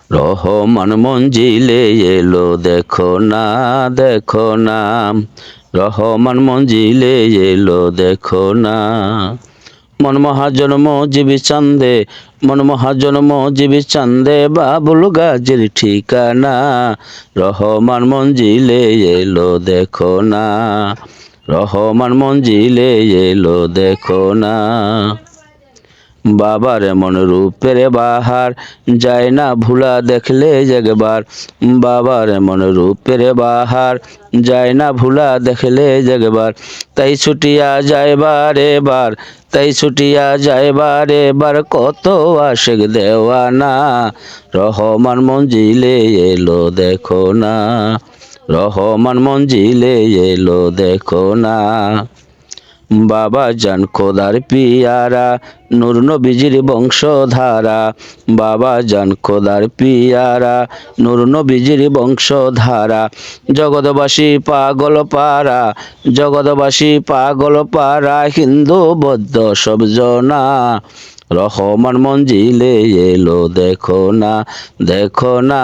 রহমান মঞ্জিলে এলো দেখো না, দেখো না। রহমান মঞ্জিলে এলো দেখো না। মন মহাজন্ম জীবী চান্দে, মন মহাজন্ম জীবী চান্দে, বাবুল গাজীর ঠিকানা। রহমান মঞ্জিলে এলো দেখো না, রহমান মঞ্জিলে এলো দেখো না। বাবার এমন রূপের বাহার, যায় না ভুলা দেখলে একবার। বাবার এমন রূপের বাহার, যায় না ভুলা দেখলে একবার। তাই ছুটিয়া যায় বারে বার, তাই ছুটিয়া যায় বারে বার, কত আশেক দেওয়ানা। রহমান মঞ্জিলে এলো দেখো না, রহমান মঞ্জিলে এলো দেখো না। বাবা জান খোদার পিয়ারা, নূর নবীজির বংশধারা। বাবা জান খোদার পিয়ারা, নূর নবীজির বংশধারা। জগৎবাসী পাগল পারা, জগৎবাসী পাগল পারা, হিন্দু বৌদ্ধ সব জনা। রহমান মঞ্জিলে এলো দেখো না, দেখো না।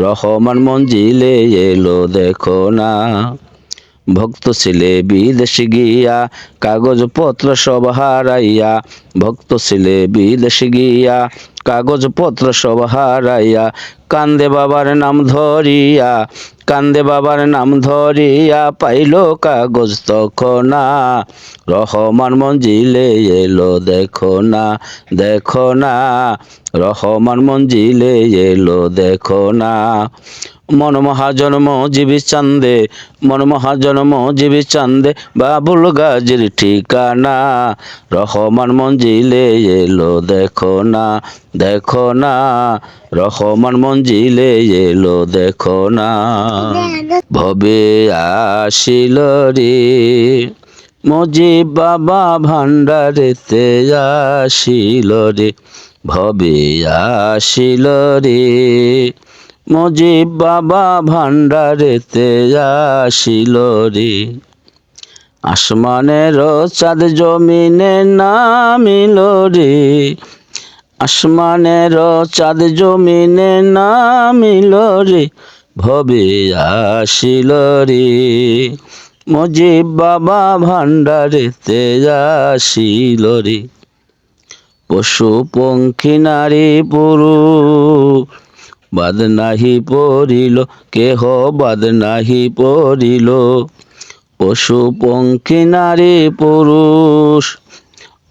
রহমান মঞ্জিলে এলো দেখো না। ভক্ত ছেলে বিদেশ গিয়া, কাগজপত্র সব হারাইয়া। ভক্ত ছেলে বিদেশ গিয়া, কাগজপত্র সব হারাইয়া। কান্দে বাবার নাম ধরিয়া, কান্দে বাবার নাম ধরিয়া, পাইল কাগজ তখনা। রহমান মঞ্জিলে এলো দেখো না, দেখো না। রহমান মঞ্জিলে এলো দেখো না। মন মহাজন্ম জীবী চান্দে, মন মহাজন্ম জীবী চান্দে, বাবুল গাজীর ঠিকানা। রহমান মঞ্জিলে এলো দেখো না, দেখো না। রহমান মঞ্জিলে এলো দেখো না। ভবে আসিল রে মুজিব বাবা ভান্ডারেতে আসিল রে। ভবে আসিল রে মুজিব বাবা ভান্ডারেতে আসিল রে। আসমানের চাঁদ জমিনে নামিল রে, আসমানের চাঁদ জমিনে নামিল রে। ভবে আসিল রে মুজিব বাবা ভান্ডারেতে আসিল রে। পশু পঙ্খী নারী পুরুষ বাদ নাহি পড়িল, কেহ বাদ নাহি পড়িল। পশু পঙ্খী নারী পুরুষ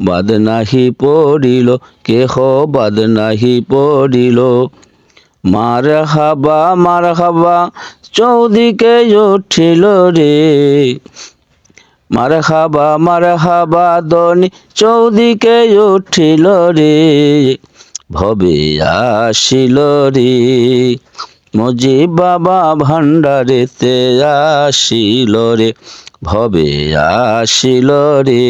বাদ নাহি পড়িল, কেহ বাদ নাহি পড়িল। মার হাবা চৌদিকে উঠিল রে। মার হাবা দনি চৌদিকে উঠিল রে। ভবে আসিল রে মুজিব বাবা ভান্ডারেতে আসিল রে। ভবে আসিল রে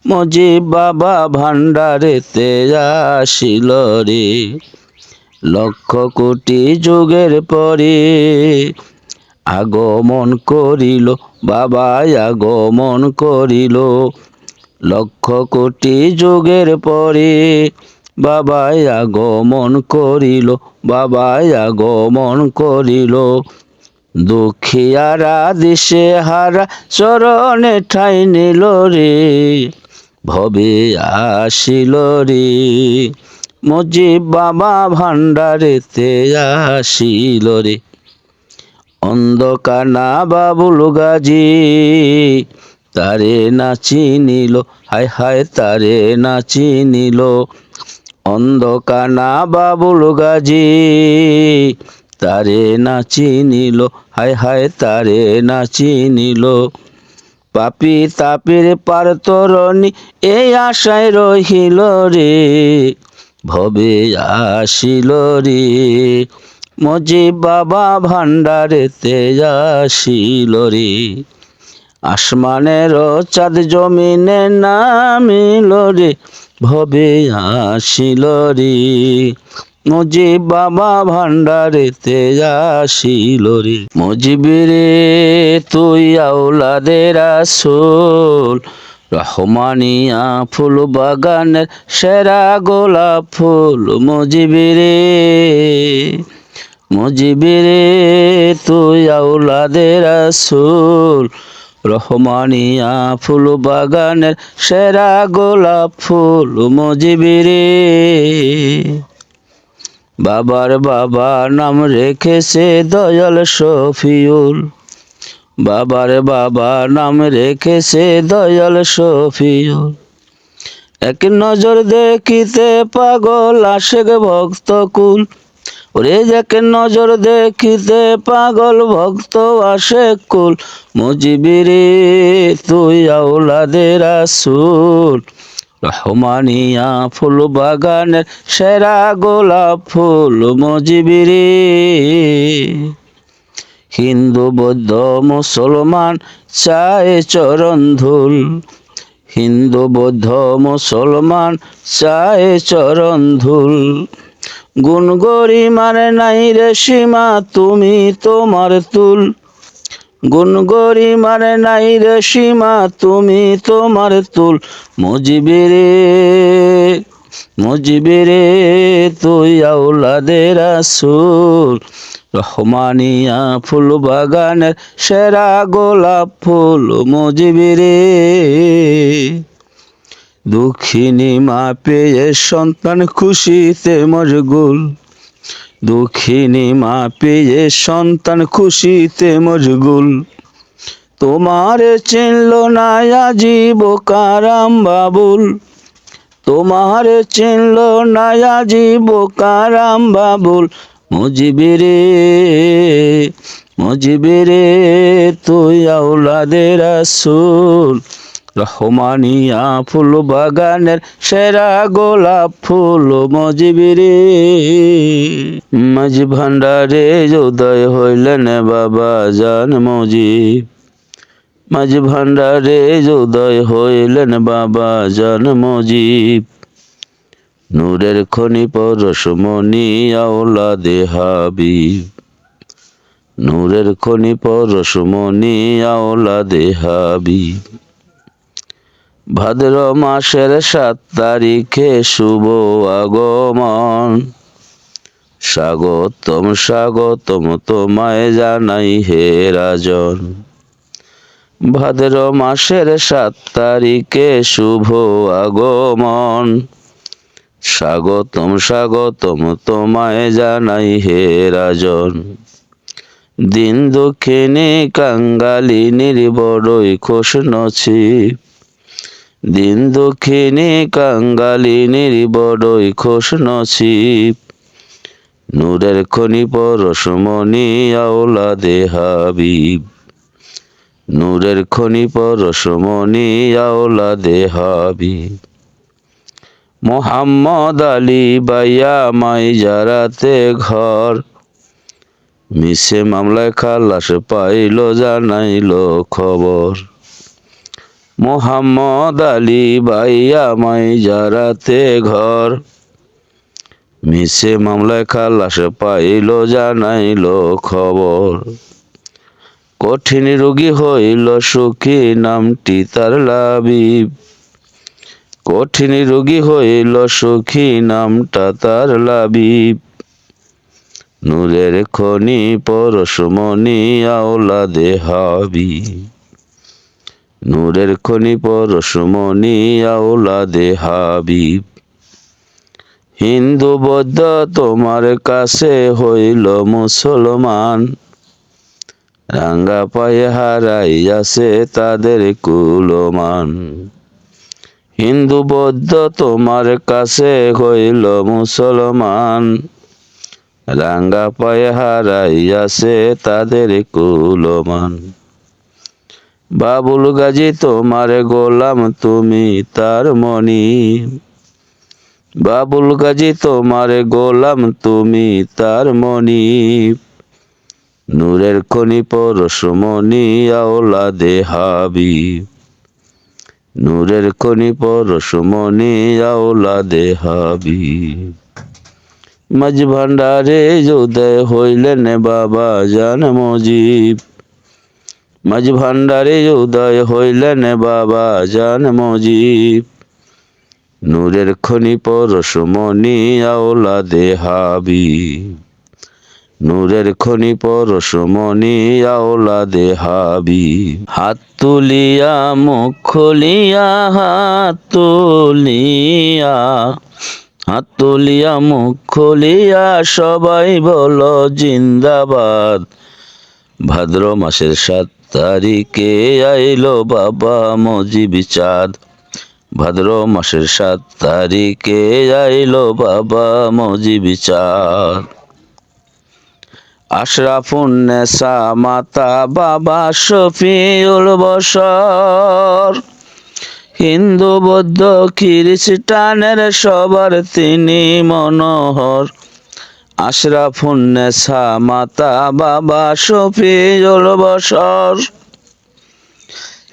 মুজিব বাবা ভান্ডারেতে আসিল রে। লক্ষ কোটি যুগের পরে আগমন করিল বাবা, আগমন করিল। লক্ষ কোটি যুগের পরে বাবা আগমন করিল, বাবা আগমন করিল। দুঃখিয়ারা দিশে হারা চরণে ঠাই নিল রে। ভবে আসিল রে মুজিব বাবা ভান্ডারেতে আসিল রে। অন্ধকানা বাবুল গাজী তারে নাচি নিল, হায় হায় তারে নাচি নিল। অন্ধকানা বাবুল গাজী তারে নাচি নিল, হায় হায় তারে নাচি নিল। পাপি তাপির পার তরণী এই আশায় রহিল রে। ভবে আসিল রে মুজিব বাবা ভান্ডারেতে আসিল রে। আসমানের চাঁদ জমিনে নামিল রে। ভবে আসিল রে মুজিব বাবা ভান্ডারেতে আসিল রে। মুজিব রে তুই আওলাদে রাসূল, রহমানিয়া ফুল বাগানের সেরা গোলাপ ফুল মুজিবিরে, মুজিবিরে তুই আওলাদে রাসূল। রহমানিয়া ফুল বাগানের সেরা গোলাপ ফুল মুজিবিরে, বাবার বাবা নাম রেখেছে দয়াল শফিউল, বাবার বাবা নাম রেখেছে দয়াল শফিউল। এক নজর দেখিতে পাগল আশেক ভক্ত কুল, ওরে এক নজর দেখিতে পাগল ভক্ত আশেক কুল। মুজিবিরে তুই আওলাদে রাসূল, রহমানিয়া ফুল বাগানের সেরা গোলাপ ফুল মুজিবিরে। হিন্দু বৌদ্ধ মুসলমান চায় চরণ ধুল, হিন্দু বৌদ্ধ মুসলমান চায় চরণ ধুল। গুণ গরিমার নাই রে সীমা তুমি তোমার তুল, গুণ গরিমার নাই রে সীমা তুমি তোমার তুল। মুজিবিরে, মুজিবিরে তুই আওলাদে রাসূল, রহমানিয়া ফুল বাগানের সেরা গোলাপ ফুল মুজিবিরে। দুঃখিনী মা পেয়ে সন্তান খুশিতে মশগুল, দুঃখিনী মা পেয়ে সন্তান খুশিতে মশগুল। তোমার চিনল না আজীব কারাম বাবুল, তোমার চিনল না আজীব কারাম বাবুল। মুজিবিরে, মুজিবিরে তুই আওলাদে রাসূল, রহমানিয়া ফুল বাগানের সেরা গোলাপ ফুল মুজিবিরে। মাঝ ভান্ডারে উদয় হইলেন বাবা জান মুজিব, মাঝ ভান্ডারে উদয় হইলেন বাবা জান মুজিব। নূরের খনি পরশমণি আওলাদে হাবিব, নূরের খনি পরশমণি আওলাদে হাবিব। ভাদ্র মাসের 7 তারিখে শুভ আগমন, স্বাগতম স্বাগতম তোমায় জানাই হে রাজন। ভাদ্র মাসের 7 তারিখে শুভ আগমন, স্বাগতম স্বাগতম তোমায় জানাই হে রাজন। দিন দুঃখিনী কাঙ্গালিনীর বড়ই খোশ নছিব, দিন দুঃখিনী কাঙ্গালিনীর বড়ই খোশ নছিব। নূরের খনি পরশমণি আওলাদে হাবিব, নূরের খনি পরশমণি আওলাদে হাবিব। মোহাম্মদ আলী বাইয়া মাই যারাতে ঘর, মিশে মামলায় খালাস পাইল জানাইল খবর। মোহাম্মদ আলী বাইয়া মাই যারাতে ঘর, মিশে মামলায় খালাস পাইল জানাইল খবর। কঠিন রোগী হইল সুখী নামটি তার লাবিব, কঠিন রোগী হইল সুখী নামটা তার লাবিব। নূরের খনি পরশমণি আওলাদে হাবিব, নূরের খনি পরশমণি আওলাদে হাবিব। হিন্দু বৌদ্ধ তোমার কাছে হইল মুসলমান, রাঙ্গা পায়ে হারাইয়াছে তাদের কুলমান। হিন্দু বৌদ্ধ তোমার কাছে হইল মুসলমান, রাঙ্গা পায়ে হারাইয়াছে তাদের কুলমান। বাবুল গাজী তোমার গোলাম তুমি তার মনি, বাবুল গাজী তোমার গোলাম তুমি তার মনি। নূরের খনি পরশমণি আওলাদে হাবিব, নূরের খনি পরশমণি আওলাদে হাবিব। মাঝ ভান্ডারে উদয় হইলেন বাবা জান মুজিব, মাঝ ভান্ডারে উদয় হইলেন বাবা জান মজিব, নূরের খনি পরশমণি আওলাদে হাবিব, নূরের খনি পরশমণি আওলাদে হাবিব। হাত তুলিয়া মুখ খুলিয়া, হাত তুলিয়া, হাত তুলিয়া মুখ খুলিয়া সবাই বলো জিন্দাবাদ। ভাদ্র মাসের 7 তারিখে আইলো বাবা মজিব চাঁদ, ভাদ্র মাসের 7 তারিখে আইলো বাবা মজিব চাঁদ। আশরাফুন্নেসা মাতা বাবা শফিউল বশর, হিন্দু বৌদ্ধ খ্রিস্টানের সবার তিনি মনোহর। আশরাফুন্নেসা মাতা বাবা শফিউল বশর,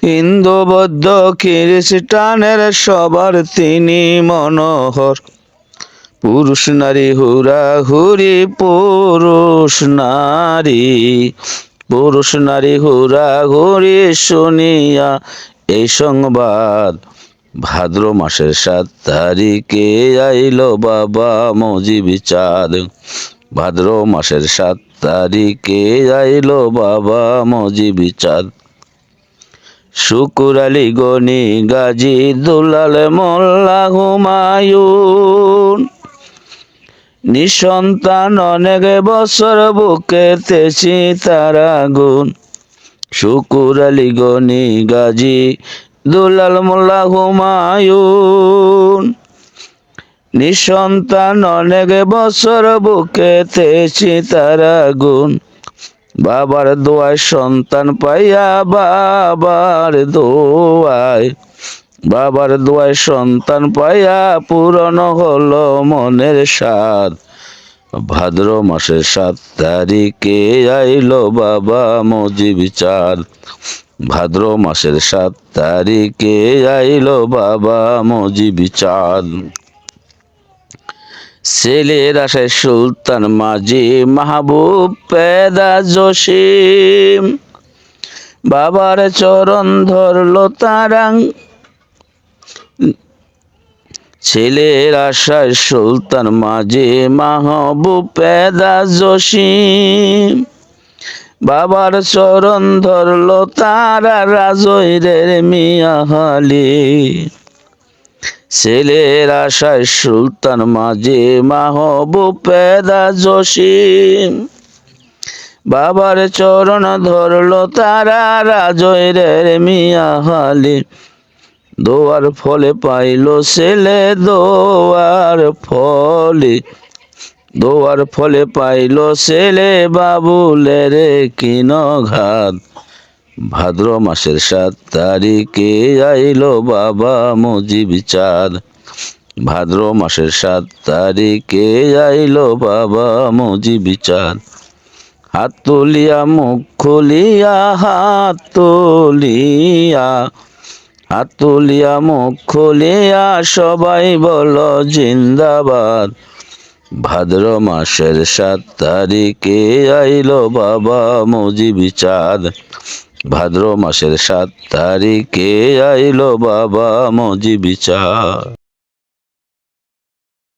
হিন্দু বৌদ্ধ খ্রিস্টানের সবার তিনি মনোহর। পুরুষ নারী হুরাহুরি, পুরুষ নারী, পুরুষ নারী হুরাহুরি শুনিয়া এই সংবাদ। ভাদ্র মাসের 7 তারিখে আইলো বাবা মজিব চাঁদ, ভাদ্র মাসের 7 তারিখে আইলো বাবা মজিব চাঁদ। শুকুর আলী গনি গাজী দুলাল মোল্লা হুমায়ুন, নিঃসন্তান অনেক বছর বুকেতে চিতার আগুন। শুকুর আলী গনি গাজী দুলাল মোল্লা হুমায়ুন, নিঃসন্তান অনেক বছর বুকেতে চিতার আগুন। বাবার দোয়ায় সন্তান পাইয়া, বাবার দোয়ায়, বাবার দোয়ায় সন্তান পাইয়া পূরণ হলো মনের সাধ। ভাদ্র মাসের 7 তারিখে আইলো বাবা মজিব চাঁদ, ভাদ্র মাসের 7 তারিখে আইলো বাবা মজিব চাঁদ। ছেলের আশায় সুলতান মাঝি মাহবুব পেদা জসিম, বাবার চরণ ধরলো তারাং। ছেলের আশায় সুলতান মাঝি মাহবুব পেদা জসিম, বাবার চরণ ধরলো তারা রাজৈরের মিয়াহালি। ছেলের আশায় সুলতান মাঝি মাহবুব পেদা জসিম, বাবার চরণ ধরলো তারা রাজৈরের মিয়াহালি। দোয়ার ফলে পাইলো ছেলে, দোয়ার ফলে, দোয়ার ফলে পাইলো ছেলে বাবুলের কিন ঘাত। ভাদ্র মাসের 7 তারিখে আইলো বাবা মজিব চাঁদ, ভাদ্র মাসের 7 তারিখে আইলো বাবা মজিব চাঁদ। হাত তুলিয়া মুখ খুলিয়া, হাত তুলিয়া, হাত তুলিয়া মুখ খুলিয়া সবাই বলো জিন্দাবাদ। ভাদ্র মাসের 7 তারিখে আইলো বাবা মজিব চাঁদ, ভাদ্র মাসের 7 তারিখে আইলো বাবা মজিব চাঁদ।